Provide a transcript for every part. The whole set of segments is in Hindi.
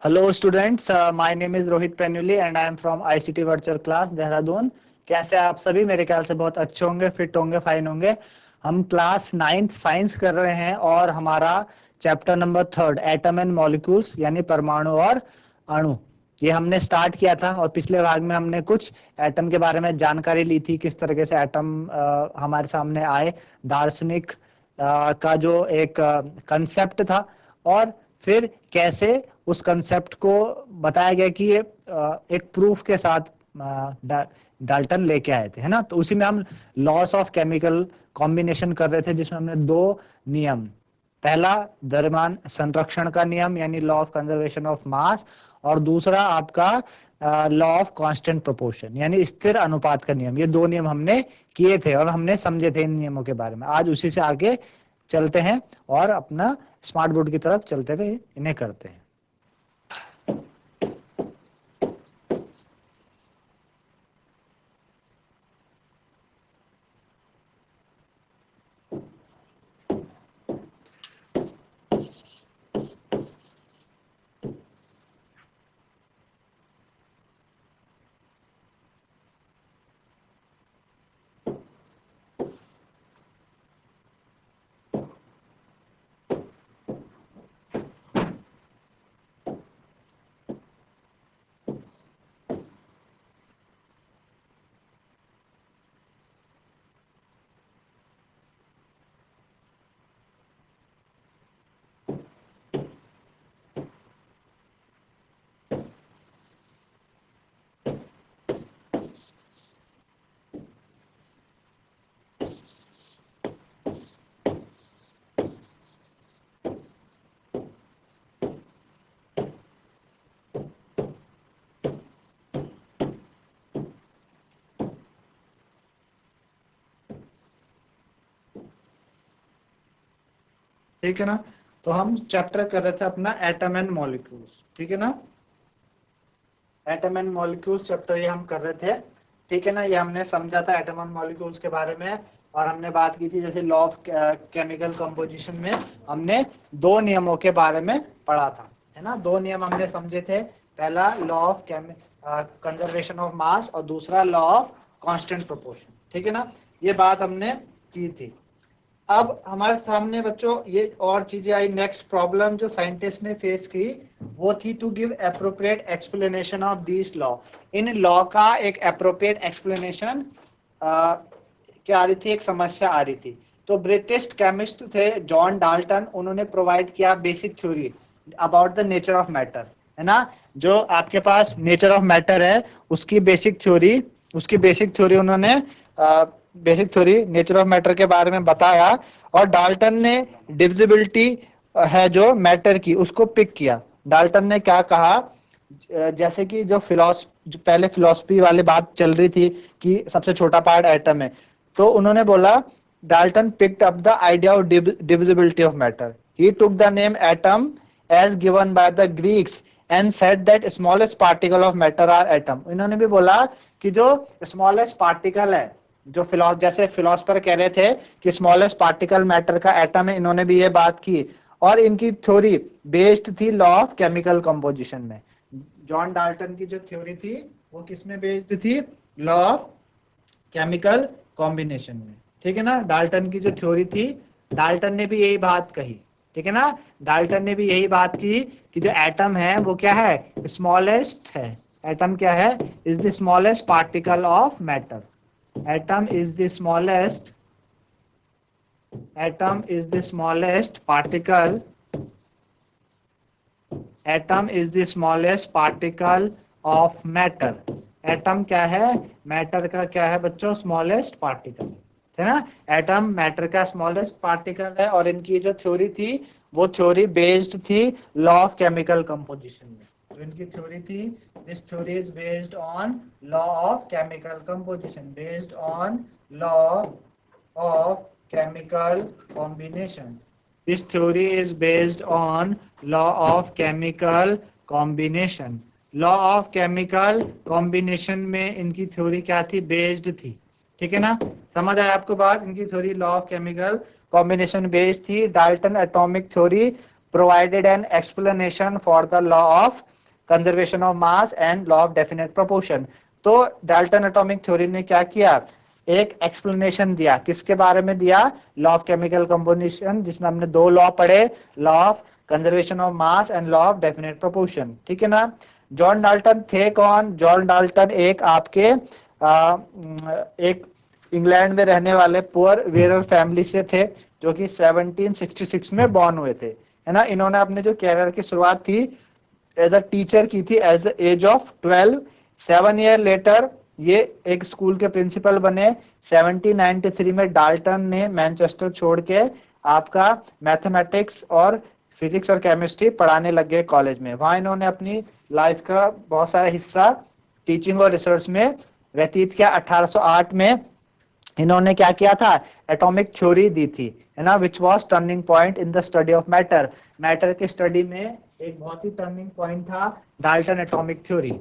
Hello students, my name is Rohit Penuli and I am from ICT Virtual Class Dehradun. कैसे आप सभी? मेरे ख्याल से बहुत अच्छे होंगे, फिट होंगे, फाइन होंगे। हम क्लास 9th साइंस कर रहे हैं और हमारा chapter number 3 atom and molecules यानी परमाणु और अणु ये हमने स्टार्ट किया था। और पिछले भाग में हमने कुछ एटम के बारे में जानकारी ली थी, किस तरीके से एटम हमारे सामने आए, दार्शनिक का जो एक कंसेप्ट था, और फिर कैसे उस कंसेप्ट को बताया गया कि ये एक प्रूफ के साथ डाल्टन लेके आए थे, है ना। तो उसी में हम लॉस ऑफ केमिकल कॉम्बिनेशन कर रहे थे, जिसमें हमने दो नियम, पहला द्रव्यमान संरक्षण का नियम यानी लॉ ऑफ कंजर्वेशन ऑफ मास, और दूसरा आपका लॉ ऑफ कांस्टेंट प्रोपोर्शन यानी स्थिर अनुपात का नियम। ये दो नियम हमने किए थे और हमने समझे थे इन नियमों के बारे में। आज उसी से आगे चलते हैं और अपना स्मार्ट बोर्ड की तरफ चलते हुए इन्हें करते हैं। ठीक है ना। तो हम चैप्टर कर रहे थे अपना एटम एंड मॉलिक्यूल्स, ठीक है ना। एटम एंड मॉलिक्यूल्स चैप्टर ये हम कर रहे थे, ठीक है ना। ये हमने समझा था एटम एंड मॉलिक्यूल्स के बारे में, और हमने बात की थी जैसे लॉ ऑफ केमिकल कंपोजिशन में हमने दो नियमों के बारे में पढ़ा था, है ना। दो नियम हमने समझे थे, पहला लॉ ऑफ कंजर्वेशन ऑफ मास और दूसरा लॉ ऑफ कांस्टेंट प्रोपोर्शन, ठीक है ना। ये बात हमने की थी। अब हमारे सामने बच्चों ये और चीजें आई। नेक्स्ट प्रॉब्लम जो साइंटिस्ट ने फेस की वो थी to give appropriate explanation of this law. इन लॉ का एक एप्रोप्रिएट एक्सप्लेनेशन क्या आ रही थी, एक समस्या आ रही थी। तो ब्रिटिश केमिस्ट थे जॉन डाल्टन, उन्होंने प्रोवाइड किया basic theory about the nature of matter, है ना। जो आपके पास नेचर ऑफ मैटर है उसकी बेसिक थ्योरी उन्होंने basic theory nature of matter के बारे में बताया। और डाल्टन ने डिविजिबिलिटी है जो मैटर की उसको पिक किया। डाल्टन ने क्या कहा, जैसे कि जो पहले फिलॉसफी वाली बात चल रही थी कि सबसे छोटा पार्ट एटम है, तो उन्होंने बोला Dalton picked up the idea of divisibility of matter. He took the name atom as given by the Greeks and said that smallest particle of matter are atom. इन्होंने भी बोला कि जो स्मॉलेस्ट पार्टिकल है, जो जैसे फिलोसफर कह रहे थे कि स्मॉलेस्ट पार्टिकल मैटर का एटम है, इन्होंने भी ये बात की। और इनकी थ्योरी बेस्ड थी लॉ ऑफ केमिकल कंपोजिशन में। जॉन डाल्टन की जो थ्योरी थी वो किस में बेस्ड थी? लॉ ऑफ केमिकल कॉम्बिनेशन में, ठीक है ना। डाल्टन की जो थ्योरी थी, डाल्टन ने भी यही बात कही, ठीक है ना। डाल्टन ने भी यही बात की कि जो एटम है वो क्या है? स्मॉलेस्ट है। एटम क्या है? Is the smallest particle of matter. Atom is the smallest particle. Atom is the smallest particle of matter. Atom क्या है? मैटर का क्या है बच्चों? स्मॉलेस्ट पार्टिकल, है ना। एटम मैटर का स्मॉलेस्ट पार्टिकल है। और इनकी जो थ्योरी थी वो थ्योरी बेस्ड थी लॉ ऑफ केमिकल कंपोजिशन में। तो इनकी थ्योरी थी, this theory is based on law of chemical composition, based on law of chemical combination. This theory is based on law of chemical combination. Law of chemical combination में इनकी थ्योरी क्या थी? बेस्ड थी, ठीक है ना। समझ आया आपको बात? इनकी theory law of chemical combination based थी। Dalton atomic theory provided an explanation for the law of conservation of mass and law of definite proportion। तो डाल्टन एटॉमिक थ्योरी ने क्या किया, एक एक्सप्लेनेशन दिया, किसके बारे में दिया, लॉ ऑफ केमिकल कंपोजिशन, जिसमें हमने दो लॉ पढ़े, law of conservation of mass and law of definite proportion. ठीक है ना। जॉन डाल्टन थे कौन, जॉन डाल्टन एक आपके एक इंग्लैंड में रहने वाले पुअर वेरर फैमिली से थे, जो कि 1766 में बॉर्न हुए थे, है ना। इन्होंने अपने जो कैरियर की शुरुआत थी एज अ टीचर की थी as the age of 12। 7 year later ये एक स्कूल के प्रिंसिपल बने। 1793 में डाल्टन ने मैनचेस्टर छोड़ के आपका मैथमेटिक्स और फिजिक्स और केमिस्ट्री पढ़ाने लग गए कॉलेज में। वहां इन्होंने अपनी लाइफ का बहुत सारा हिस्सा टीचिंग और रिसर्च में व्यतीत किया। 1808 में इन्होंने क्या किया था, एटॉमिक थ्योरी दी थी, है ना, which was turning point in the study of matter. Matter की स्टडी में एक बहुत ही टर्निंग पॉइंट था डाल्टन एटॉमिक थ्योरी,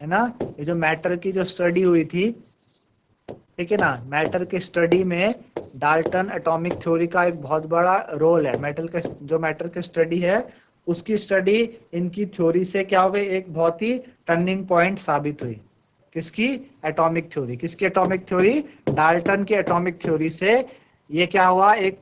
है ना। ये जो मैटर की जो स्टडी हुई थी, ठीक है ना, मैटर की स्टडी में डाल्टन एटॉमिक थ्योरी का एक बहुत बड़ा रोल है। मैटर की स्टडी है, उसकी स्टडी इनकी थ्योरी से क्या हो गई, एक बहुत ही टर्निंग पॉइंट साबित हुई। किसकी, एटॉमिक थ्योरी। किसकी एटॉमिक थ्योरी, डाल्टन की एटॉमिक थ्योरी से ये क्या हुआ, एक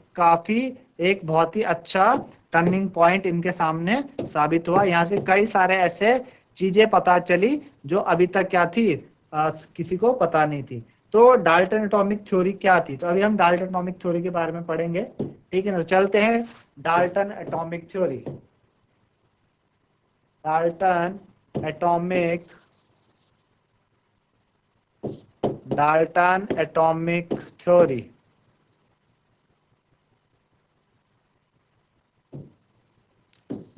बहुत ही अच्छा टर्निंग पॉइंट इनके सामने साबित हुआ। यहाँ से कई सारे ऐसे चीजें पता चली जो अभी तक क्या थी, किसी को पता नहीं थी। तो डाल्टन एटॉमिक थ्योरी क्या थी, तो अभी हम डाल्टन एटॉमिक थ्योरी के बारे में पढ़ेंगे। ठीक है ना, तो चलते हैं Dalton atomic theory. Dalton atomic theory.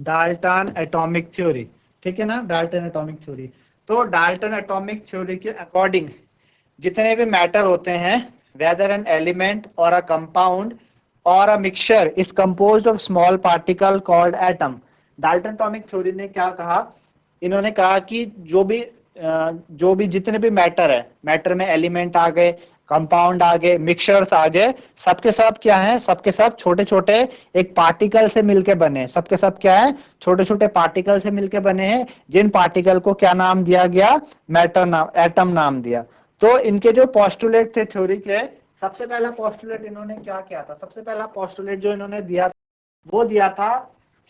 Dalton atomic theory, ठीक है ना, डाल्टन एटॉमिक थ्योरी। तो डाल्टन एटॉमिक थ्योरी के अकॉर्डिंग जितने भी मैटर होते हैं, वेदर एन एलिमेंट और अ कंपाउंड और a mixture is composed of small particle called atom. Dalton atomic theory ने क्या कहा, इन्होंने कहा कि जो भी जितने भी मैटर है, मैटर में एलिमेंट आ गए, कंपाउंड आ गए, मिक्सचर्स आ गए, सबके सब क्या है, सबके सब छोटे छोटे एक पार्टिकल से मिलके बने। सबके सब क्या है, छोटे छोटे पार्टिकल से मिलके बने हैं, जिन पार्टिकल को क्या नाम दिया गया, मैटर नाम, एटम नाम दिया। तो इनके जो पोस्टुलेट थे थ्योरी के, सबसे पहला पोस्टुलेट इन्होंने क्या किया था, सबसे पहला पोस्टुलेट जो इन्होंने दिया वो दिया था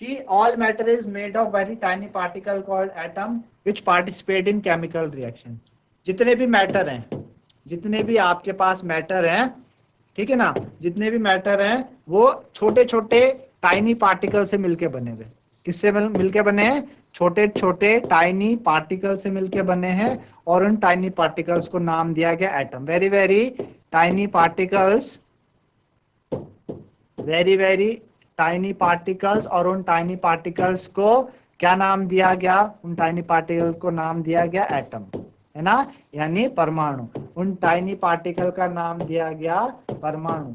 कि all matter is made of very tiny particle called atom which participate in chemical reaction. जितने भी मैटर हैं, जितने भी आपके पास मैटर हैं, ठीक है ना, जितने भी मैटर हैं वो छोटे छोटे टाइनी पार्टिकल से मिलके बने हुए। किससे मिलके बने हैं, छोटे छोटे टाइनी पार्टिकल से मिलके बने हैं, और उन टाइनी पार्टिकल्स को नाम दिया गया atom. Very very tiny particles, very very tiny particles, और उन टाइनी पार्टिकल्स को क्या नाम दिया गया, उन टाइनी पार्टिकल को नाम दिया गया एटम, है ना, यानी परमाणु। उन टाइनी पार्टिकल का नाम दिया गया परमाणु,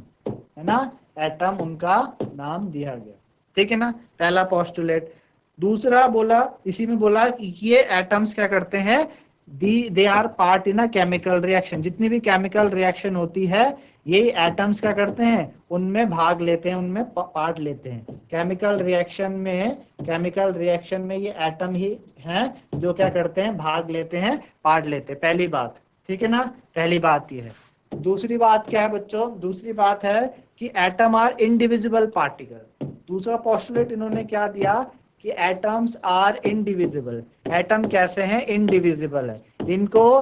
है ना, एटम उनका नाम दिया गया। ठीक है ना, पहला पोस्टुलेट। दूसरा बोला, इसी में बोला कि ये एटम्स क्या करते हैं, they are part in a chemical reaction. जितनी भी केमिकल रिएक्शन होती है, यही एटम्स क्या करते हैं, उनमें भाग लेते हैं, उनमें पार्ट लेते हैं। केमिकल रिएक्शन में ये एटम ही हैं जो क्या करते हैं, भाग लेते हैं, पार्ट लेते हैं। पहली बात, ठीक है ना, पहली बात ये है। दूसरी बात क्या है बच्चों, दूसरी बात है कि एटम आर इनडिविजिबल पार्टिकल। दूसरा पोस्टुलेट इन्होंने क्या दिया कि एटम्स आर इनडिविजिबल। एटम कैसे हैं, इनडिविजिबल है, इनको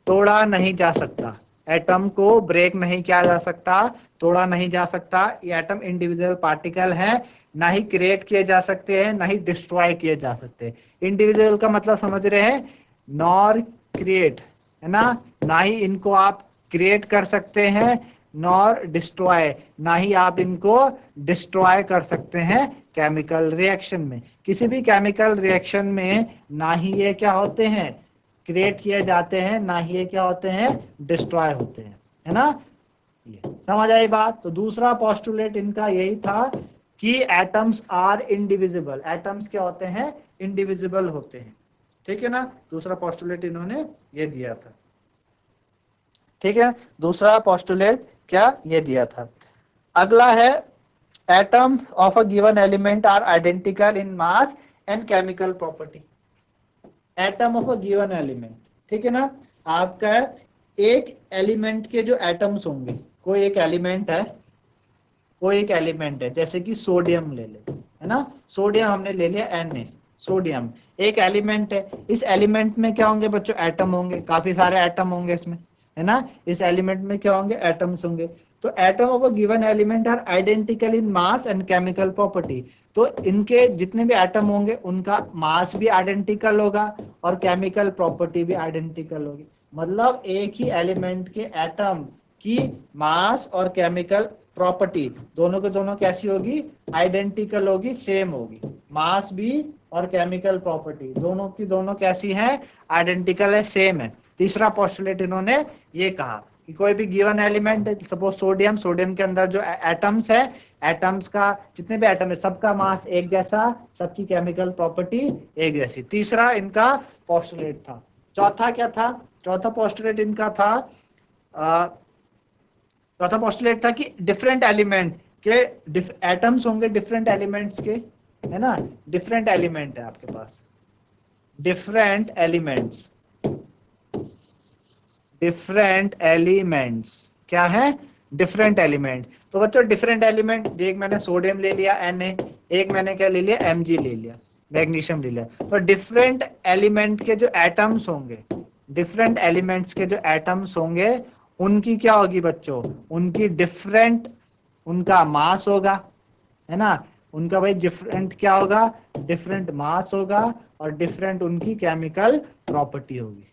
तोड़ा नहीं जा सकता, एटम को ब्रेक नहीं किया जा सकता, तोड़ा नहीं जा सकता। ये एटम इंडिविजुअल पार्टिकल है, ना ही क्रिएट किए जा सकते हैं, ना ही डिस्ट्रॉय किए जा सकते। इंडिविजुअल का मतलब समझ रहे हैं, नॉर क्रिएट, है ना, ना ही इनको आप क्रिएट कर सकते हैं, नॉर डिस्ट्रॉय, ना ही आप इनको डिस्ट्रॉय कर सकते हैं केमिकल रिएक्शन में। किसी भी केमिकल रिएक्शन में ना ही ये क्या होते हैं, क्रिएट किए जाते हैं, ना ही ये क्या होते हैं, डिस्ट्रॉय होते हैं, है ना। ये समझ आई बात। तो दूसरा पोस्टुलेट इनका यही था कि एटम्स आर इंडिविजिबल। एटम्स क्या होते हैं, इंडिविजिबल होते हैं, ठीक है ना। दूसरा पोस्टुलेट इन्होंने ये दिया था, ठीक है, दूसरा पोस्टुलेट क्या ये दिया था। अगला है atom of a given element are identical in mass and chemical property. Atom of a given element, ठीक है ना। आपका एक एलिमेंट के जो एटम्स होंगे, कोई एक एलिमेंट है, कोई एक एलिमेंट है, जैसे कि सोडियम ले ले, है ना। सोडियम हमने ले लिया Na, सोडियम एक एलिमेंट है। इस एलिमेंट में क्या होंगे बच्चों, एटम होंगे, काफी सारे एटम होंगे इसमें, है ना। इस एलिमेंट में क्या होंगे, एटम्स होंगे। तो atom of a given element are identical in mass and chemical property. तो इनके जितने भी एटम होंगे उनका मास भी आइडेंटिकल होगा और केमिकल प्रॉपर्टी भी आइडेंटिकल होगी। मतलब एक ही एलिमेंट के एटम की मास और केमिकल प्रॉपर्टी दोनों के दोनों कैसी होगी, आइडेंटिकल होगी, सेम होगी। मास भी और केमिकल प्रॉपर्टी दोनों की दोनों कैसी है, आइडेंटिकल है, सेम है। तीसरा पोस्टुलेट इन्होंने ये कहा कि कोई भी गिवन एलिमेंट है, सपोज सोडियम, सोडियम के अंदर जो एटम्स है, एटम्स का जितने भी एटम है सबका मास एक जैसा, सबकी केमिकल प्रॉपर्टी एक जैसी। तीसरा इनका पोस्टुलेट था। चौथा क्या था, चौथा पोस्टुलेट इनका था, चौथा पोस्टुलेट था कि डिफरेंट एलिमेंट के एटम्स होंगे, डिफरेंट एलिमेंट्स के, है ना। डिफरेंट एलिमेंट है आपके पास, डिफरेंट एलिमेंट्स, डिफरेंट एलिमेंट्स क्या है, डिफरेंट एलिमेंट। तो बच्चों डिफरेंट एलिमेंट, एक मैंने सोडियम ले लिया Na, एक मैंने क्या ले लिया, Mg ले लिया, मैग्नीशियम ले लिया। तो डिफरेंट एलिमेंट के जो एटम्स होंगे, डिफरेंट एलिमेंट्स के जो एटम्स होंगे उनकी क्या होगी बच्चों, उनकी डिफरेंट, उनका मास होगा, है ना। उनका भाई डिफरेंट क्या होगा, डिफरेंट मास होगा और डिफरेंट उनकी केमिकल प्रॉपर्टी होगी।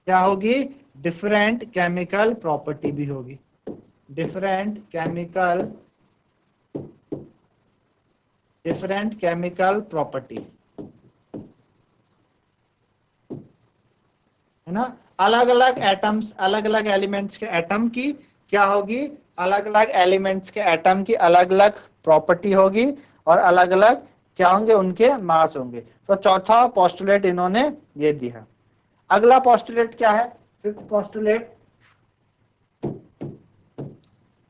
क्या होगी, डिफरेंट केमिकल प्रॉपर्टी भी होगी, different chemical, different chemical property, है ना। अलग अलग एटम्स, अलग अलग एलिमेंट्स के एटम की क्या होगी, अलग अलग एलिमेंट्स के एटम की अलग अलग प्रॉपर्टी होगी और अलग अलग क्या होंगे, उनके मास होंगे। तो चौथा पोस्टुलेट इन्होंने ये दिया। अगला पोस्टुलेट क्या है, फिफ्थ पोस्टुलेट,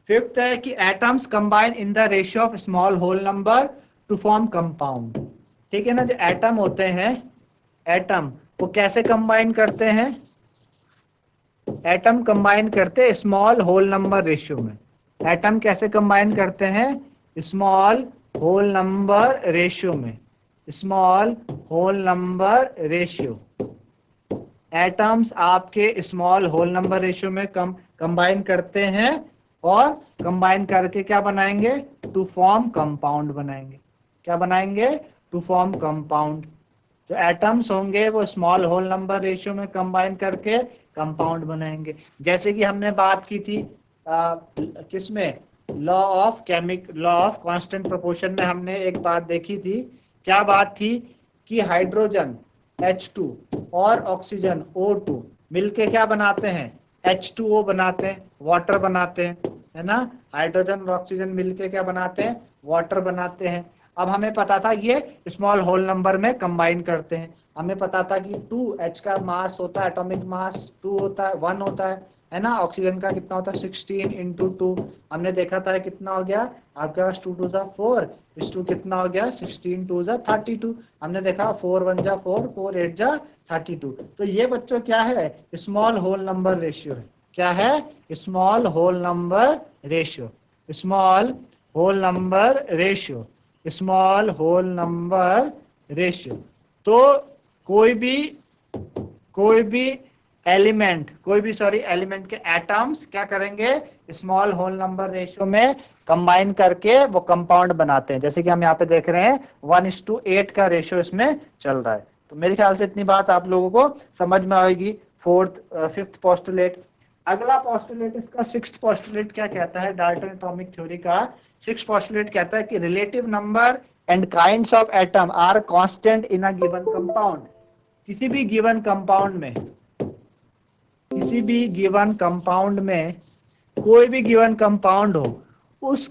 फिफ्थ है कि atoms combine in the ratio of small whole number to form compound. ठीक है ना, जो एटम होते हैं, एटम वो कैसे कंबाइन करते हैं, एटम कंबाइन करते हैं स्मॉल होल नंबर रेशियो में। एटम कैसे कंबाइन करते हैं, स्मॉल होल नंबर रेशियो में, small whole number ratio. Atoms आपके स्मॉल होल नंबर रेशियो में कंबाइन करते हैं और कंबाइन करके क्या बनाएंगे, टू फॉर्म कंपाउंड बनाएंगे। क्या बनाएंगे, टू फॉर्म कंपाउंड। जो एटम्स होंगे वो स्मॉल होल नंबर रेशियो में कंबाइन करके कंपाउंड बनाएंगे। जैसे कि हमने बात की थी किसमें, लॉ ऑफ कांस्टेंट प्रोपोर्शन में हमने एक बात देखी थी। क्या बात थी कि हाइड्रोजन H2 और ऑक्सीजन O2 मिलके क्या बनाते हैं, H2O बनाते हैं, वाटर बनाते हैं, है ना। हाइड्रोजन और ऑक्सीजन मिलके क्या बनाते हैं, वाटर बनाते हैं। अब हमें पता था ये स्मॉल होल नंबर में कंबाइन करते हैं। हमें पता था कि 2H का मास होता है, एटॉमिक मास 2 होता है, 1 होता है ना। ऑक्सीजन का कितना होता है, 16 × 2। हमने देखा था कितना हो गया आपके पास, 2 2 = 4, इस 2 कितना हो गया, 16 2 = 32। हमने देखा 4 1 = 4, 4 8 = 32। तो ये बच्चों क्या है, स्मॉल होल नंबर रेशियो है। क्या है, small whole number ratio, small whole number ratio, small whole number ratio. तो कोई भी एलिमेंट, एलिमेंट के एटम्स क्या करेंगे, स्मॉल होल नंबर रेशियो में कंबाइन करके वो कंपाउंड बनाते हैं। जैसे कि हम यहाँ पे देख रहे हैं 1:8 का रेशियो इसमें चल रहा है। तो मेरे ख्याल से इतनी बात आप लोगों को समझ में आएगी। Fifth postulate. अगला पोस्टुलेट इसका सिक्स्थ पोस्टुलेट क्या कहता है, डाल्टन एटॉमिक थ्योरी का सिक्स्थ पोस्टुलेट कहता है कि relative number and kinds of atom are constant in a given compound. किसी भी गिवन कंपाउंड में, किसी भी गिवन कंपाउंड में, कोई भी गिवन कंपाउंड हो, उस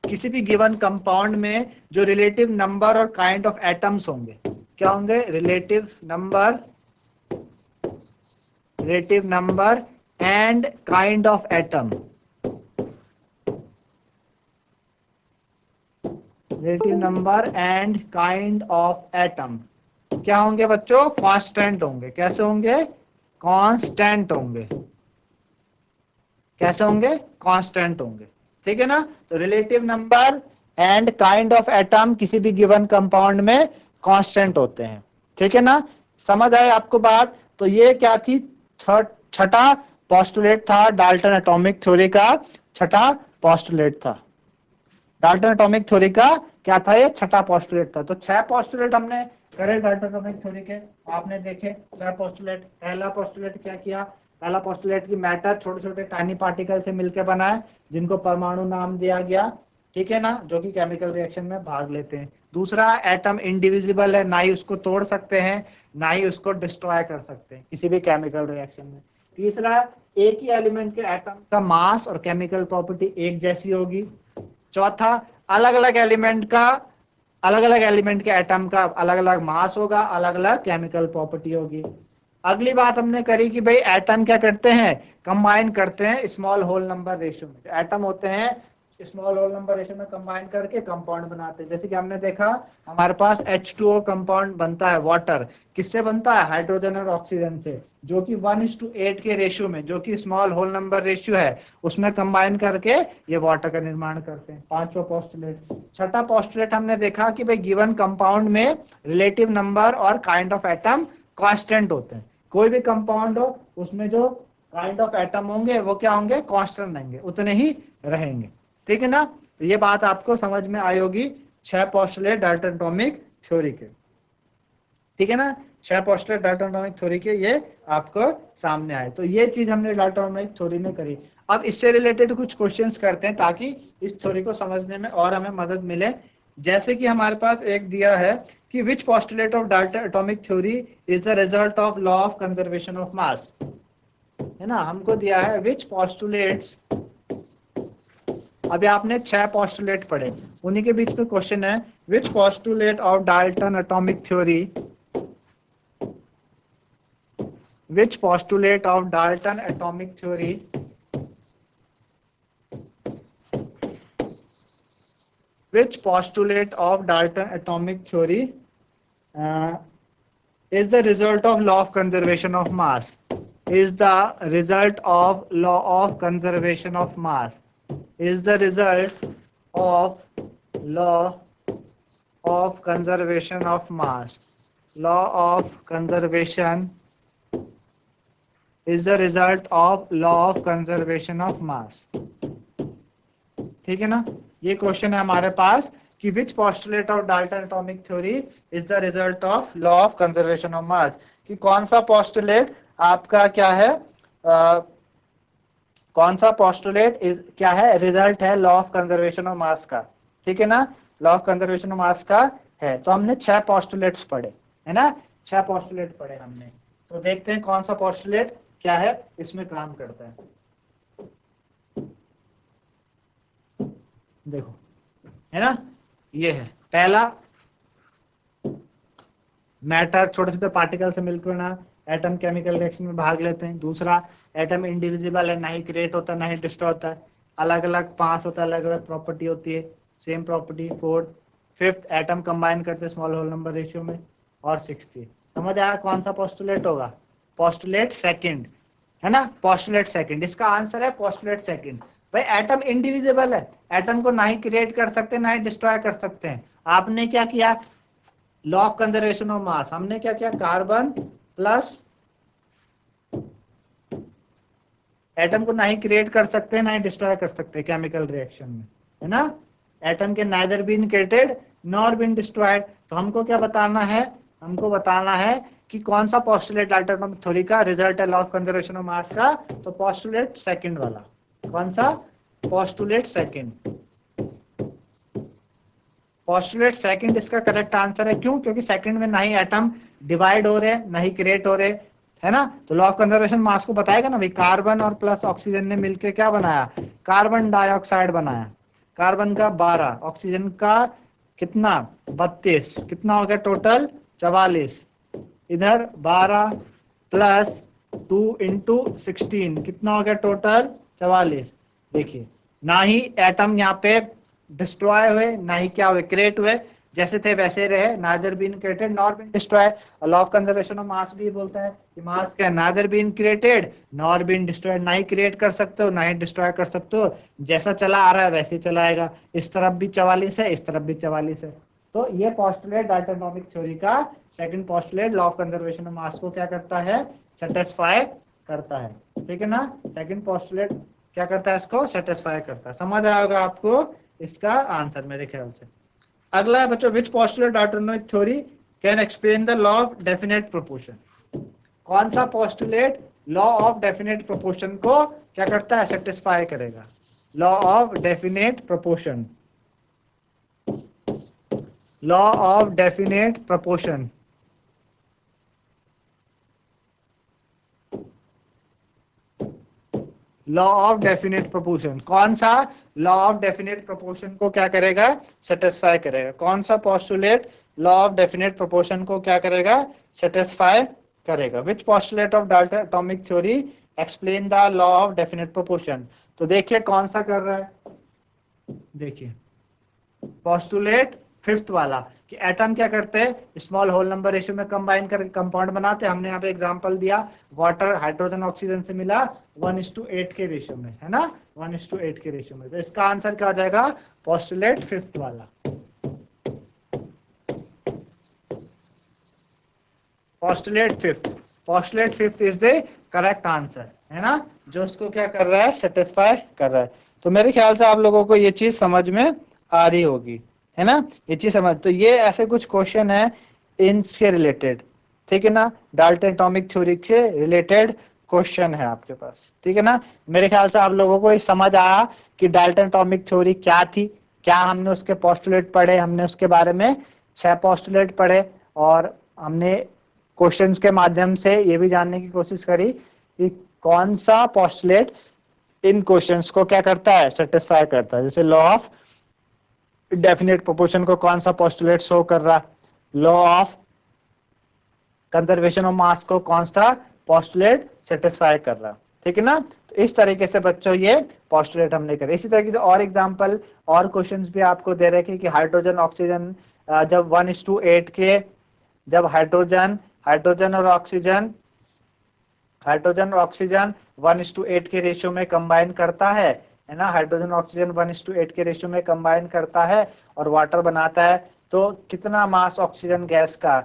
किसी भी गिवन कंपाउंड में जो रिलेटिव नंबर और काइंड ऑफ एटम्स होंगे, क्या होंगे, relative number and kind of atom, relative number and kind of atom क्या होंगे बच्चों? कांस्टेंट होंगे। कैसे होंगे? कांस्टेंट होंगे। कैसे होंगे? कांस्टेंट होंगे। ठीक है ना? तो relative number and kind of atom किसी भी गिवन कंपाउंड में कांस्टेंट होते हैं। ठीक है ना? समझ आए आपको बात? तो ये क्या थी? छठा पोस्टुलेट था डाल्टन एटॉमिक थ्योरी का। छठा पोस्टुलेट था डाल्टन एटॉमिक थ्योरी का। क्या था ये? छठा पोस्टुलेट था। तो 6 पोस्टुलेट हमने करे डाल्टन एटॉमिक थ्योरी के। आपने देखे 6 पोस्टुलेट। पहला पोस्टुलेट क्या किया? पहला पोस्टुलेट की मैटर छोटे छोटे टाइनी पार्टिकल से मिलकर बना है, जिनको परमाणु नाम दिया गया। ठीक है ना? जो कि केमिकल रिएक्शन में भाग लेते हैं। दूसरा, एटम इंडिविजिबल है, ना ही उसको तोड़ सकते हैं ना ही उसको डिस्ट्रॉय कर सकते हैं किसी भी केमिकल रिएक्शन में। तीसरा, एक ही एलिमेंट के एटम का मास और केमिकल प्रॉपर्टी एक जैसी होगी। चौथा, अलग अलग एलिमेंट के एटम का अलग अलग मास होगा, अलग अलग केमिकल प्रॉपर्टी होगी। अगली बात हमने करी कि भाई एटम क्या करते हैं? कंबाइन करते हैं स्मॉल होल नंबर रेशियो में। एटम होते हैं स्मॉल होल नंबर रेशियो में कंबाइन करके कंपाउंड बनाते हैं। जैसे कि हमने देखा हमारे पास H2O कंपाउंड बनता है वाटर। किससे बनता है? हाइड्रोजन और ऑक्सीजन से, जो कि 1:8 के रेशियो में, जो कि स्मॉल होल नंबर रेशियो है, उसमें कंबाइन करके ये वाटर का निर्माण करते हैं। पांचवा पोस्टुलेट। छठा पोस्टुलेट हमने देखा कि भाई गिवन कंपाउंड में रिलेटिव नंबर और काइंड ऑफ एटम कांस्टेंट होते हैं। कोई भी कंपाउंड हो उसमें जो काइंड ऑफ एटम होंगे वो क्या होंगे? कांस्टेंट रहेंगे, उतने ही रहेंगे। ठीक है ना? तो ये बात आपको समझ में आई होगी 6 पोस्टुलेट डाल्टन एटॉमिक थ्योरी के। ठीक है ना? 6 पोस्टुलेट डाल्टन एटॉमिक थ्योरी के ये आपको सामने आए। तो ये चीज हमने डाल्टन एटॉमिक थ्योरी में करी। अब इससे रिलेटेड कुछ क्वेश्चंस करते हैं ताकि इस थ्योरी को समझने में और हमें मदद मिले। जैसे कि हमारे पास एक दिया है कि which postulate of Dalton atomic theory is the result of law of conservation of mass. है ना? हमको दिया है विच पोस्टुलेट्स। अभी आपने 6 पोस्टुलेट पढ़े, उन्हीं के बीच में क्वेश्चन है which postulate of Dalton atomic theory, which postulate of Dalton atomic theory which postulate of Dalton atomic theory is the result of law of conservation of mass, is the result of law of conservation of mass, is the result of law of conservation of mass, law of conservation is the result of law of conservation of mass। ठीक है ना? ये क्वेश्चन है हमारे पास कि which postulate of Dalton atomic theory is the result of law of conservation of mass, कि कौन सा पोस्टुलेट आपका क्या है, कौन सा पोस्टुलेट क्या है? रिजल्ट है लॉ ऑफ कंजर्वेशन ऑफ मास का। ठीक है ना? लॉ ऑफ कंजर्वेशन ऑफ मास का है। तो हमने 6 पोस्टुलेट्स पढ़े, है ना? 6 पोस्टुलेट पढ़े हमने। तो देखते हैं कौन सा पोस्टुलेट क्या है इसमें काम करता है। देखो, है ना? ये है पहला, मैटर छोटे छोटे पार्टिकल से मिलकर ना एटम केमिकल रिएक्शन में भाग लेते हैं। दूसरा, एटम इंडिविजिबल है, ना ही क्रिएट होता है ना ही डिस्ट्रॉय होता है, अलग अलग पास होता है, अलग अलग प्रॉपर्टी होती है, same property. Fourth, fifth, atom combine करते हैं स्मॉल होल नंबर रेशियो में। और सिक्स्थ, समझ आया कौन सा पोस्टुलेट होगा? पोस्टुलेट सेकंड, है ना? पोस्टुलेट सेकंड, इसका आंसर है पोस्टुलेट सेकंड। भाई एटम इंडिविजिबल है, एटम को ना ही क्रिएट कर सकते ना ही डिस्ट्रॉय कर सकते हैं। आपने क्या किया? लॉ ऑफ कंजर्वेशन ऑफ मास, हमने क्या किया? कार्बन प्लस, एटम को ना ही क्रिएट कर सकते ना ही डिस्ट्रॉय कर सकते केमिकल रिएक्शन में, है ना? एटम के neither been created nor been destroyed. तो हमको क्या बताना है? हमको बताना है कि कौन सा पोस्टुलेट डाल्टन एटॉमिक थ्योरी का रिजल्ट है लॉ ऑफ कंजर्वेशन ऑफ मास का। तो पोस्टुलेट सेकंड वाला। कौन सा? Postulate second. पोस्टुलेट सेकंड इसका करेक्ट आंसर है। क्यों? क्योंकि सेकंड में ना ही एटम डिवाइड हो रहे ना ही क्रिएट हो रहे, है ना? तो लॉ ऑफ कंजर्वेशन मास को बताएगा ना भाई, कार्बन और प्लस ऑक्सीजन ने मिलकर क्या बनाया? कार्बन डाइऑक्साइड बनाया। कार्बन का 12, ऑक्सीजन का कितना? 32, कितना हो गया टोटल? 44। इधर 12 प्लस 2 इंटू 16, कितना हो गया टोटल? 44। देखिए, ना ही एटम यहाँ पे डिस्ट्रॉय हुए, ना ही क्या हुए, क्रिएट हुए, जैसे थे वैसे रहे, neither been created nor been destroy. Law of conservation of mass भी बोलता है कि मास क्या, neither been created nor been destroyed, ना ही क्रिएट कर सकते हो ना ही डिस्ट्रॉय कर सकते हो, जैसा चला आ रहा है वैसे ही चला आएगा। इस तरफ भी 44 है, इस तरफ भी 44 है। तो ये पोस्टुलेट डाल्टन एटॉमिक थ्योरी का second postulate law of conservation of मास को क्या करता है, सेटिस्फाई करता है। ठीक है ना, सेकंड पोस्टुलेट क्या करता है, इसको सेटिस्फाई करता है। समझ आया होगा आपको इसका आंसर मेरे ख्याल से। अगला है बच्चों, which postulate Dalton theory can explain the law of definite proportion. कौन सा postulate law of definite proportion को क्या करता है, सेटिस्फाई करेगा। Law of definite proportion, law of definite proportion. Law of definite proportion, कौन सा लॉ ऑफ डेफिनेट प्रोपोर्शन को क्या करेगा, सेटिस्फाई करेगा। कौन सा postulate law of definite proportion को क्या करेगा, सेटिस्फाई करेगा। Which postulate of Dalton atomic theory explain the law of definite proportion. तो देखिए कौन सा कर रहा है, देखिए पोस्टुलेट फिफ्थ वाला कि एटम क्या करते हैं, स्मॉल होल नंबर रेशियो में कंबाइन करके कंपाउंड बनाते हैं। हमने यहाँ पे एग्जांपल दिया, वाटर हाइड्रोजन ऑक्सीजन से मिला 1:8 के रेशियो में, है ना, 1:8 के रेशियो में। तो इसका आंसर क्या हो जाएगा, पोस्टुलेट फिफ्थ वाला। Postulate fifth is the correct answer, है ना, जो उसको क्या कर रहा है, सेटिस्फाई कर रहा है। तो मेरे ख्याल से आप लोगों को ये चीज समझ में आ रही होगी, है ना, ये चीज समझ। तो ये ऐसे कुछ क्वेश्चन है इनके रिलेटेड, ठीक है ना, डाल्टन एटॉमिक थ्योरी के रिलेटेड क्वेश्चन है आपके पास, ठीक है ना। मेरे ख्याल से आप लोगों को ये समझ आया कि डाल्टन एटॉमिक थ्योरी क्या थी, क्या हमने उसके पोस्टुलेट पढ़े, हमने उसके बारे में 6 पोस्टुलेट पढ़े, और हमने क्वेश्चंस के माध्यम से ये भी जानने की कोशिश करी कि कौन सा पोस्टुलेट इन क्वेश्चंस को क्या करता है, सेटिस्फाई करता है। जैसे लॉ ऑफ डेफिनेट प्रोपोर्शन को कौन सा पोस्टुलेट शो कर रहा, लॉ ऑफ कंजर्वेशन ऑफ मास को कौन सा पोस्टुलेट सेटिस्फाई कर रहा, ठीक है ना। तो इस तरीके से बच्चों ये पोस्टुलेट हमने करे। इसी तरीके से और एग्जांपल और क्वेश्चंस भी आपको दे रखे कि हाइड्रोजन ऑक्सीजन जब 1:8 के, जब हाइड्रोजन और ऑक्सीजन 1:8 के रेशियो में कंबाइन करता है ना, हाइड्रोजन ऑक्सीजन 1:8 के रेशियो में कंबाइन करता है और वाटर बनाता है, तो कितना मास ऑक्सीजन गैस का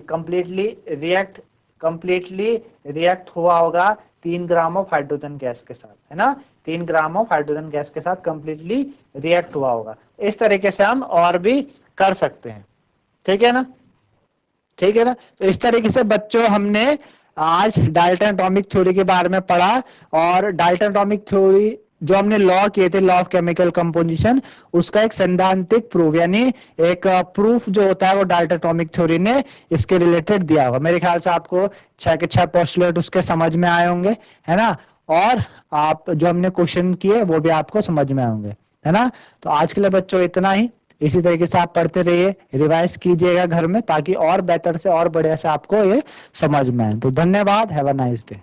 कंप्लीटली रिएक्ट हुआ होगा 3 ग्राम ऑफ हाइड्रोजन गैस के साथ, है ना, 3 ग्राम ऑफ हाइड्रोजन गैस के साथ कंप्लीटली रिएक्ट हुआ होगा। इस तरीके से हम और भी कर सकते हैं, ठीक है ना, ठीक है ना। तो इस तरीके से बच्चों हमने आज डाल्टन एटॉमिक थ्योरी के बारे में पढ़ा, और डाल्टन एटॉमिक थ्योरी जो हमने लॉ किए थे, लॉ ऑफ केमिकल कंपोजिशन, उसका एक सैद्धांतिक प्रूफ यानी एक प्रूफ जो होता है वो डाल्टन एटॉमिक थ्योरी ने इसके रिलेटेड दिया होगा। मेरे ख्याल से आपको 6 के 6 पोस्टुलेट उसके समझ में आए होंगे, है ना, और आप जो हमने क्वेश्चन किए वो भी आपको समझ में आएंगे, है ना। तो आज के लिए बच्चों इतना ही। इसी तरीके से आप पढ़ते रहिए, रिवाइज कीजिएगा घर में, ताकि और बेहतर से और बढ़िया से आपको ये समझ में आए। तो धन्यवाद, हैव अ नाइस डे।